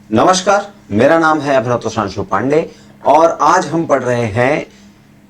नमस्कार, मेरा नाम है अभिनव तोषांशु पांडे और आज हम पढ़ रहे हैं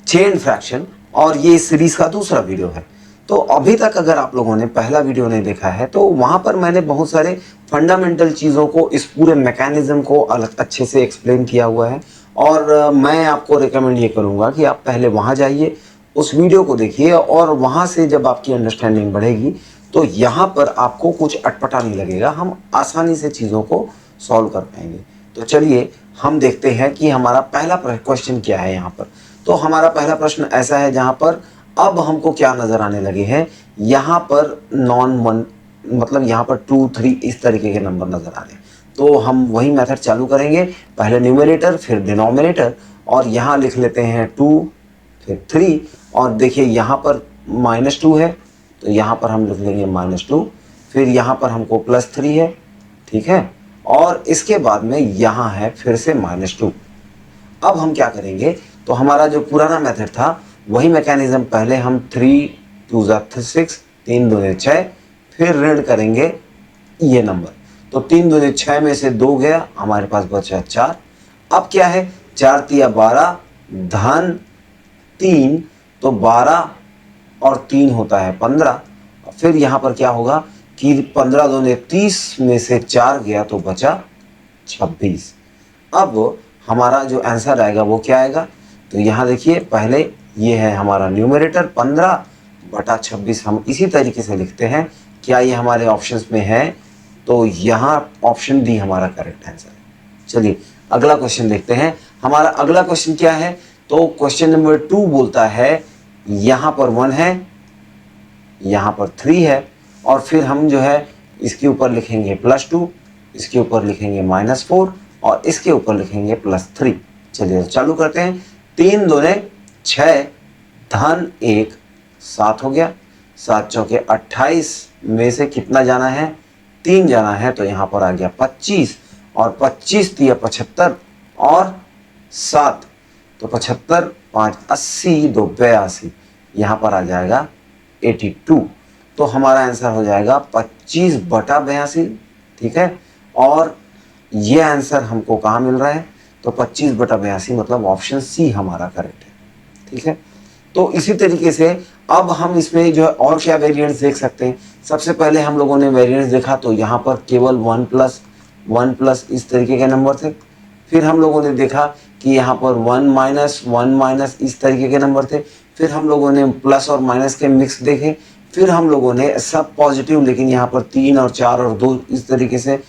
चेन फ्रैक्शन और ये इस सीरीज का दूसरा वीडियो है। तो अभी तक अगर आप लोगों ने पहला वीडियो नहीं देखा है तो वहां पर मैंने बहुत सारे फंडामेंटल चीज़ों को, इस पूरे मैकेनिज्म को अलग अच्छे से एक्सप्लेन किया हुआ है और मैं आपको रिकमेंड ये करूँगा कि आप पहले वहाँ जाइए, उस वीडियो को देखिए और वहाँ से जब आपकी अंडरस्टैंडिंग बढ़ेगी तो यहाँ पर आपको कुछ अटपटा नहीं लगेगा, हम आसानी से चीज़ों को सॉल्व कर पाएंगे। तो चलिए हम देखते हैं कि हमारा पहला क्वेश्चन क्या है यहाँ पर। तो हमारा पहला प्रश्न ऐसा है जहाँ पर अब हमको क्या नजर आने लगे हैं, यहाँ पर नॉन वन मतलब यहाँ पर 2, 3 इस तरीके के नंबर नजर आ रहे हैं। तो हम वही मेथड चालू करेंगे, पहले न्यूमरेटर फिर डिनोमिनेटर और यहाँ लिख लेते हैं 2 फिर 3 और देखिए यहाँ पर -2 है तो यहाँ पर हम लिख लेंगे -2, फिर यहाँ पर हमको +3 है, ठीक है, और इसके बाद में यहाँ है फिर से -2। अब हम क्या करेंगे, तो हमारा जो पुराना मेथड था वही मैकेनिज्म, पहले हम 3 2 6, 3 2 6, फिर ऋण करेंगे ये नंबर। तो 3 2 6 में से 2 गया, हमारे पास बचा 4। अब क्या है, 4 तिया 12 धन 3, तो 12 और 3 होता है 15। फिर यहाँ पर क्या होगा कि 15 दूने 30 में से 4 गया तो बचा 26। अब हमारा जो आंसर आएगा वो क्या आएगा, तो यहाँ देखिए पहले ये है हमारा न्यूमरेटर 15/26, हम इसी तरीके से लिखते हैं। क्या ये हमारे ऑप्शंस में है, तो यहाँ ऑप्शन डी हमारा करेक्ट आंसर है। चलिए अगला क्वेश्चन देखते हैं। हमारा अगला क्वेश्चन क्या है, तो क्वेश्चन नंबर 2 बोलता है यहाँ पर 1 है, यहाँ पर 3 है और फिर हम जो है इसके ऊपर लिखेंगे +2, इसके ऊपर लिखेंगे -4 और इसके ऊपर लिखेंगे +3। चलिए चालू करते हैं। 3 दूने 6 धन 1 7 हो गया, 7 चौके 28 में से कितना जाना है, 3 जाना है, तो यहाँ पर आ गया 25 और 25 तिया 75 और 7 तो 75 5 80 2 82, यहाँ पर आ जाएगा 82। तो हमारा आंसर हो जाएगा 25/82, ठीक है। और ये आंसर हमको कहाँ मिल रहा है, तो 25/82 मतलब ऑप्शन सी हमारा करेक्ट है, ठीक है। तो इसी तरीके से अब हम इसमें जो है और क्या वेरिएंट्स देख सकते हैं। सबसे पहले हम लोगों ने वेरिएंट्स देखा तो यहाँ पर केवल 1+1+ इस तरीके के नंबर थे। फिर हम लोगों ने देखा कि यहाँ पर 1 - 1 - इस तरीके के नंबर थे। फिर हम लोगों ने प्लस और माइनस के मिक्स देखे। फिर हम लोगों ने सब पॉजिटिव, लेकिन यहाँ पर 3 और 4 और 2 इस तरीके से,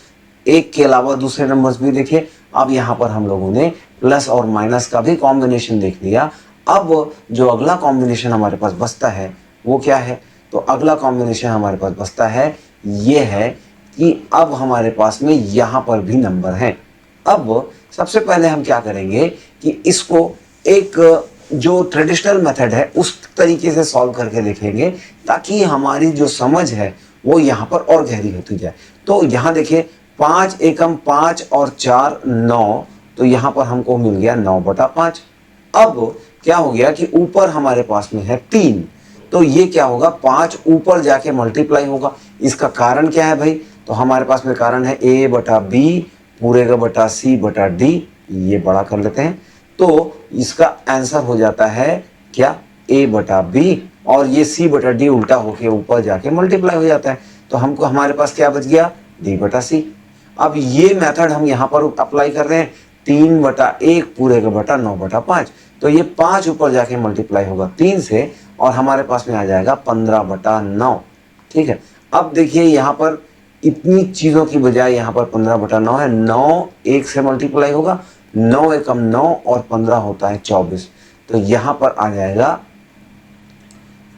एक के अलावा दूसरे नंबर्स भी देखे। अब यहाँ पर हम लोगों ने प्लस और माइनस का भी कॉम्बिनेशन देख लिया। अब जो अगला कॉम्बिनेशन हमारे पास बचता है वो क्या है, तो अगला कॉम्बिनेशन हमारे पास बचता है ये है कि अब हमारे पास में यहाँ पर भी नंबर हैं। अब सबसे पहले हम क्या करेंगे कि इसको एक जो ट्रेडिशनल मेथड है उस तरीके से सॉल्व करके देखेंगे ताकि हमारी जो समझ है वो यहाँ पर और गहरी होती जाए। तो यहाँ देखिए 5 एकम 5 और 4 9, तो यहाँ पर हमको मिल गया 9/5। अब क्या हो गया कि ऊपर हमारे पास में है 3, तो ये क्या होगा 5 ऊपर जाके मल्टीप्लाई होगा। इसका कारण क्या है भाई, तो हमारे पास में कारण है a/b पूरे का बटा c/d, ये बड़ा कर लेते हैं। तो इसका आंसर हो जाता है क्या, a/b और ये c/d उल्टा होके ऊपर जाके मल्टीप्लाई हो जाता है। तो हमको हमारे पास क्या बच गया, d/c। अब ये मेथड हम यहाँ पर अप्लाई कर रहे हैं, 3/1 पूरे का बटा 9/5, तो ये 5 ऊपर जाके मल्टीप्लाई होगा 3 से और हमारे पास में आ जाएगा 15/9, ठीक है। अब देखिए यहाँ पर इतनी चीज़ों की बजाय यहाँ पर 15/9 है, 9 1 से मल्टीप्लाई होगा, 9 एकम 9 और 15 होता है 24, तो यहाँ पर आ जाएगा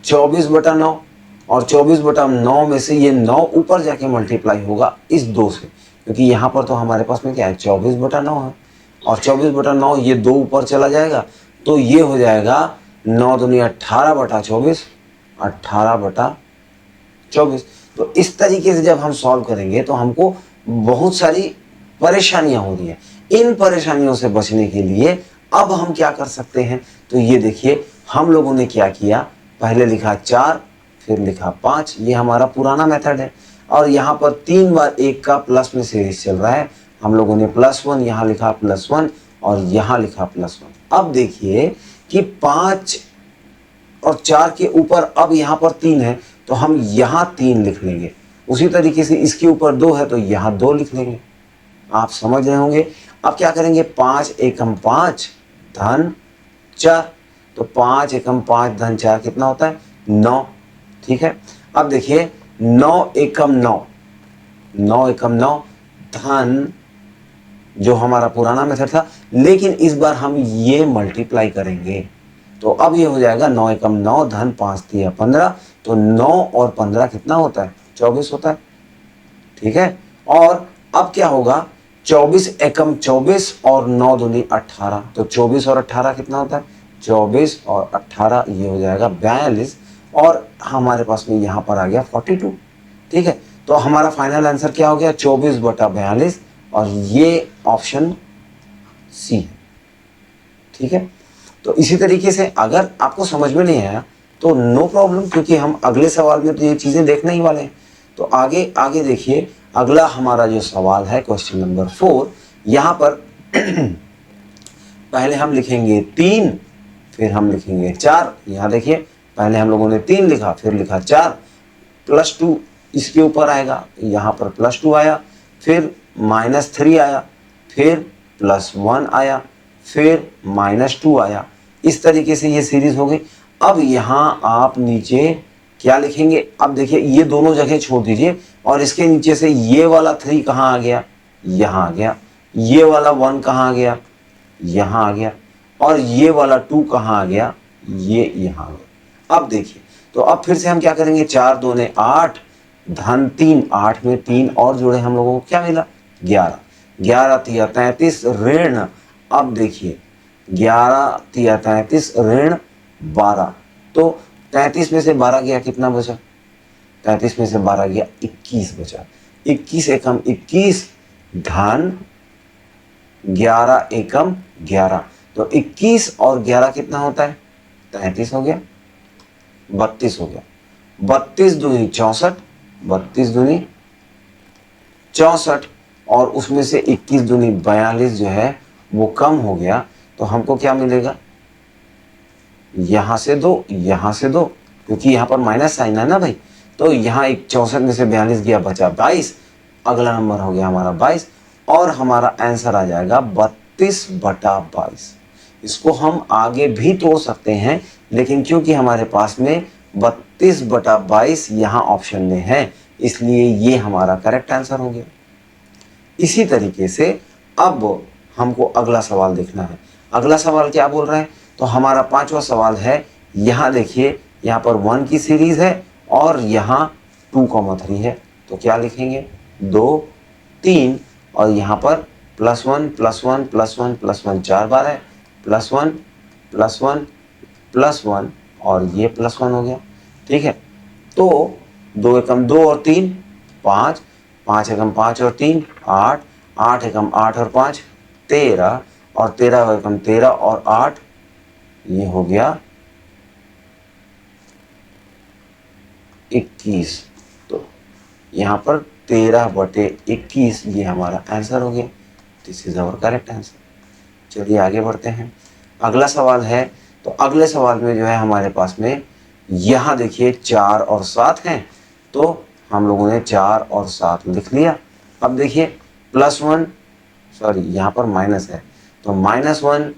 24/9 और 24/9 में से ये 9 ऊपर जाके मल्टीप्लाई होगा इस 2 से, क्योंकि यहाँ पर तो हमारे पास में क्या है 24/9 है और 24/9 ये 2 ऊपर चला जाएगा, तो ये हो जाएगा 9 दूनी 18/24, 18/24। तो इस तरीके से जब हम सॉल्व करेंगे तो हमको बहुत सारी परेशानियां हो रही हैं। इन परेशानियों से बचने के लिए अब हम क्या कर सकते हैं, तो ये देखिए हम लोगों ने क्या किया, पहले लिखा 4 फिर लिखा 5, ये हमारा पुराना मेथड है। और यहाँ पर 3 बार 1 का प्लस में सीरीज चल रहा है, हम लोगों ने +1 यहाँ लिखा +1 और यहाँ लिखा +1। अब देखिए कि 5 और 4 के ऊपर अब यहाँ पर 3 है तो हम यहाँ 3 लिख लेंगे। उसी तरीके से इसके ऊपर 2 है तो यहाँ 2 लिख लेंगे। आप समझ रहे होंगे। अब क्या करेंगे, 5 एकम 5 धन 4, तो 5 एकम 5 धन 4 कितना होता है 9। ठीक है, अब देखिए 9 एकम 9, 9 एकम 9 धन, जो हमारा पुराना मेथड था, लेकिन इस बार हम ये मल्टीप्लाई करेंगे तो अब ये हो जाएगा 9 एकम 9 धन 5 तिया 15, तो 9 और 15 कितना होता है 24 होता है। ठीक है, और अब क्या होगा 24 एकम 24 और 9 दूनी 18, तो 24 और 18 कितना होता है 24 और 18, ये हो जाएगा 42 और हमारे पास में यहाँ पर आ गया 42। ठीक है, तो हमारा फाइनल आंसर क्या हो गया 24/42 और ये ऑप्शन सी है। ठीक है, तो इसी तरीके से अगर आपको समझ में नहीं आया तो नो प्रॉब्लम, क्योंकि हम अगले सवाल में तो ये चीज़ें देखने ही वाले हैं। तो आगे आगे देखिए, अगला हमारा जो सवाल है क्वेश्चन नंबर 4, यहाँ पर पहले हम लिखेंगे 3, फिर हम लिखेंगे 4। यहाँ देखिए पहले हम लोगों ने 3 लिखा, फिर लिखा 4, +2 इसके ऊपर आएगा, यहाँ पर +2 आया, फिर -3 आया, फिर +1 आया, फिर -2 आया। इस तरीके से ये सीरीज हो गई। अब यहाँ आप नीचे क्या लिखेंगे, अब देखिए ये दोनों जगह छोड़ दीजिए और इसके नीचे से ये वाला 3 कहाँ आ गया, यहाँ आ गया, ये वाला 1 कहाँ आ गया, यहाँ आ गया, और ये वाला 2 कहाँ आ गया, ये यहाँ आ गया। अब देखिए, तो अब फिर से हम क्या करेंगे, 4 दूने 8 धन 3, 8 में 3 और जोड़े, हम लोगों को क्या मिला 11, 11 तिया 33 ऋण, अब देखिए 11 तिया 33 ऋण 12, तो 33 में से 12 गया कितना बचा, 33 में से 12 गया 21 बचा, 21 एकम 21 धन 11 एकम 11, तो 21 और 11 कितना होता है 33 हो गया, 32 हो गया, 32 दूनी 64, 32 दूनी 64 और उसमें से 21 दूनी 42 जो है वो कम हो गया, तो हमको क्या मिलेगा, यहाँ से 2, यहाँ से 2, क्योंकि यहाँ पर माइनस साइन है ना भाई, तो यहाँ 64 में से 42 गया, बचा 22, अगला नंबर हो गया हमारा 22 और हमारा आंसर आ जाएगा 32/22। इसको हम आगे भी तोड़ सकते हैं, लेकिन क्योंकि हमारे पास में 32/22 यहाँ ऑप्शन में है, इसलिए ये हमारा करेक्ट आंसर हो गया। इसी तरीके से अब हमको अगला सवाल देखना है। अगला सवाल क्या बोल रहा है, तो हमारा 5वां सवाल है, यहाँ देखिए यहाँ पर 1 की सीरीज है और यहाँ 2,3 है, तो क्या लिखेंगे 2 3 और यहाँ पर +1 +1 +1 +1 4 बार है, +1 +1 +1 और ये +1 हो गया। ठीक है, तो 2 एकम 2 और 3 5, 5 एकम 5 और 3 8, 8 एकम 8 और 5 13 और 13 एकम 13 और 8, ये हो गया 21, तो यहाँ पर 13/21 ये हमारा आंसर हो गया। This is our correct answer. चलिए आगे बढ़ते हैं। अगला सवाल है, तो अगले सवाल में जो है हमारे पास में यहाँ देखिए 4 और 7 हैं, तो हम लोगों ने 4 और 7 लिख लिया। अब देखिए +1, सॉरी यहाँ पर माइनस है, तो -1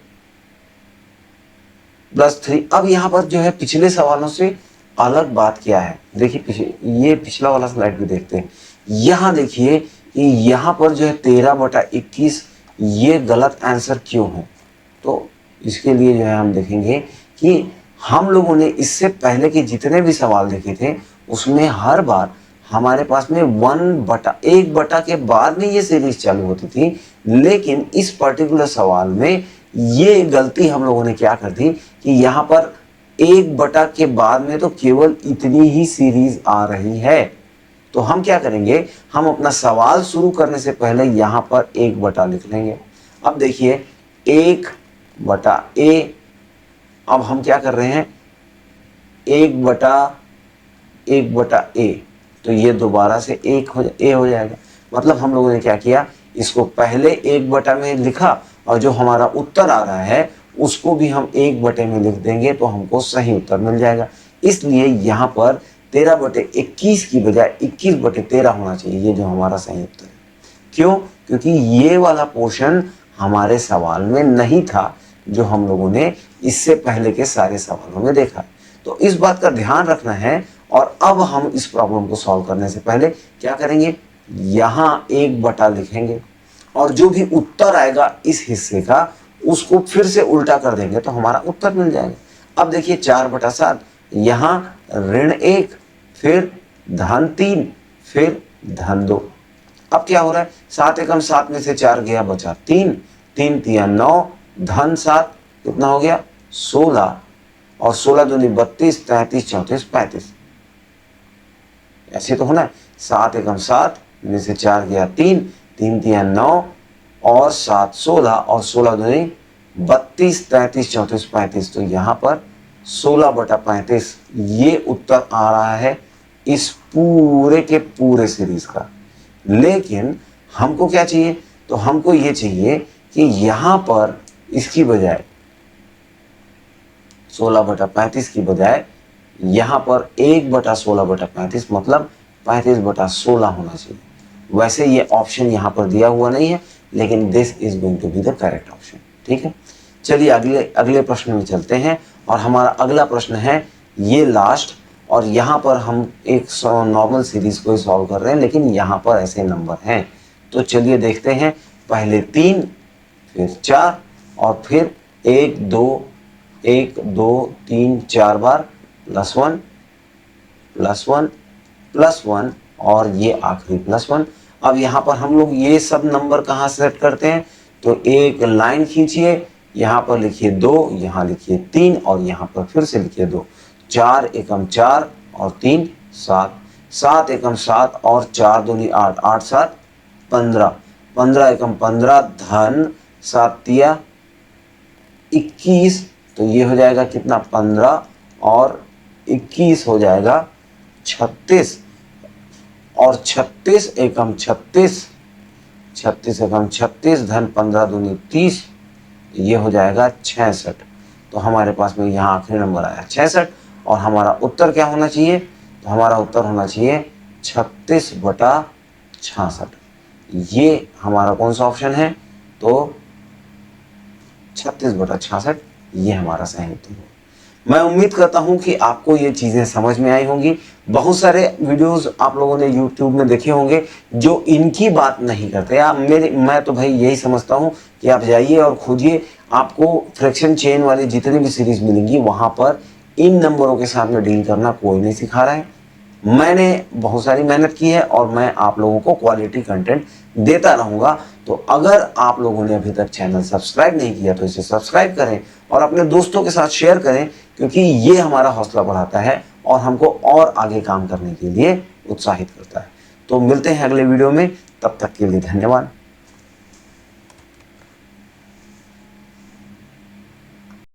+3। अब यहाँ पर जो है पिछले सवालों से अलग बात क्या है, देखिए ये पिछला वाला स्लाइड भी देखते हैं। यहाँ देखिए कि यहाँ पर जो है 13/21 ये गलत आंसर क्यों है, तो इसके लिए जो है हम देखेंगे कि हम लोगों ने इससे पहले के जितने भी सवाल देखे थे उसमें हर बार हमारे पास में 1/1 के बाद में ये सीरीज चालू होती थी, लेकिन इस पर्टिकुलर सवाल में ये गलती हम लोगों ने क्या कर दी कि यहाँ पर 1 के बाद में तो केवल इतनी ही सीरीज आ रही है। तो हम क्या करेंगे, हम अपना सवाल शुरू करने से पहले यहाँ पर 1 लिख लेंगे। अब देखिए 1/a, अब हम क्या कर रहे हैं 1/a, तो ये दोबारा से a हो जाएगा। मतलब हम लोगों ने क्या किया, इसको पहले 1 बटा में लिखा और जो हमारा उत्तर आ रहा है उसको भी हम 1 बटे में लिख देंगे तो हमको सही उत्तर मिल जाएगा। इसलिए यहाँ पर 13/21 की बजाय 21/13 होना चाहिए, ये जो हमारा सही उत्तर है। क्यों? क्योंकि ये वाला पोर्शन हमारे सवाल में नहीं था जो हम लोगों ने इससे पहले के सारे सवालों में देखा। तो इस बात का ध्यान रखना है। और अब हम इस प्रॉब्लम को सॉल्व करने से पहले क्या करेंगे, यहाँ 1 बटा लिखेंगे और जो भी उत्तर आएगा इस हिस्से का उसको फिर से उल्टा कर देंगे तो हमारा उत्तर मिल जाएगा। अब देखिए 4/7, यहाँ ऋण 1, फिर धन 3, फिर धन 2। अब क्या हो रहा है, 7 एकम 7 में से 4 गया, बचा 3, 3 तिया 9, धन 7 कितना हो गया 16, और 16 दूनी 32, 33 34 35। ऐसे तो होना है, 7 एकम 7 में से 4 गया 3, 3 तिया 9, और 7 16, और 16 दूनी 32, 33 34 35। तो यहाँ पर 16/35 ये उत्तर आ रहा है इस पूरे के पूरे सीरीज का। लेकिन हमको क्या चाहिए, तो हमको ये चाहिए कि यहाँ पर इसकी बजाय 16/35 की बजाय यहाँ पर 1/16/35 मतलब 35/16 होना चाहिए। वैसे ये ऑप्शन यहाँ पर दिया हुआ नहीं है, लेकिन this is going to be the correct option. ठीक है, चलिए अगले प्रश्न में चलते हैं। और हमारा अगला प्रश्न है ये लास्ट, और यहाँ पर हम एक नॉर्मल सीरीज को सॉल्व कर रहे हैं, लेकिन यहाँ पर ऐसे नंबर हैं। तो चलिए देखते हैं, पहले 3, फिर 4, और फिर 1 2 3 4 बार +1 +1 +1, और ये आखिरी +1। अब यहाँ पर हम लोग ये सब नंबर कहाँ सेट करते हैं, तो एक लाइन खींचिए, यहाँ पर लिखिए 2, यहाँ लिखिए 3, और यहाँ पर फिर से लिखिए 2। 4 एकम 4 और 3 7, 7 एकम 7 और 4 दूनी 8, 8 7 15, 15 एकम 15, धन 7 तिया 21। तो ये हो जाएगा कितना 15 और 21 हो जाएगा 36, और 36 एकम 36, 36 एकम 36, धन 15 दूनी 30, ये हो जाएगा 66। तो हमारे पास में यहाँ आखिरी नंबर आया 66, और हमारा उत्तर क्या होना चाहिए, तो हमारा उत्तर होना चाहिए 36/66। ये हमारा कौन सा ऑप्शन है, तो 36/66 ये हमारा सही उत्तर है। मैं उम्मीद करता हूं कि आपको ये चीज़ें समझ में आई होंगी। बहुत सारे वीडियोस आप लोगों ने YouTube में देखे होंगे जो इनकी बात नहीं करते। मैं तो भाई यही समझता हूं कि आप जाइए और खोजिए, आपको फ्रैक्शन चेन वाली जितनी भी सीरीज मिलेंगी वहां पर इन नंबरों के साथ में डील करना कोई नहीं सिखा रहा है। मैंने बहुत सारी मेहनत की है और मैं आप लोगों को क्वालिटी कंटेंट देता रहूँगा। तो अगर आप लोगों ने अभी तक चैनल सब्सक्राइब नहीं किया तो इसे सब्सक्राइब करें और अपने दोस्तों के साथ शेयर करें, क्योंकि ये हमारा हौसला बढ़ाता है और हमको और आगे काम करने के लिए उत्साहित करता है। तो मिलते हैं अगले वीडियो में, तब तक के लिए धन्यवाद।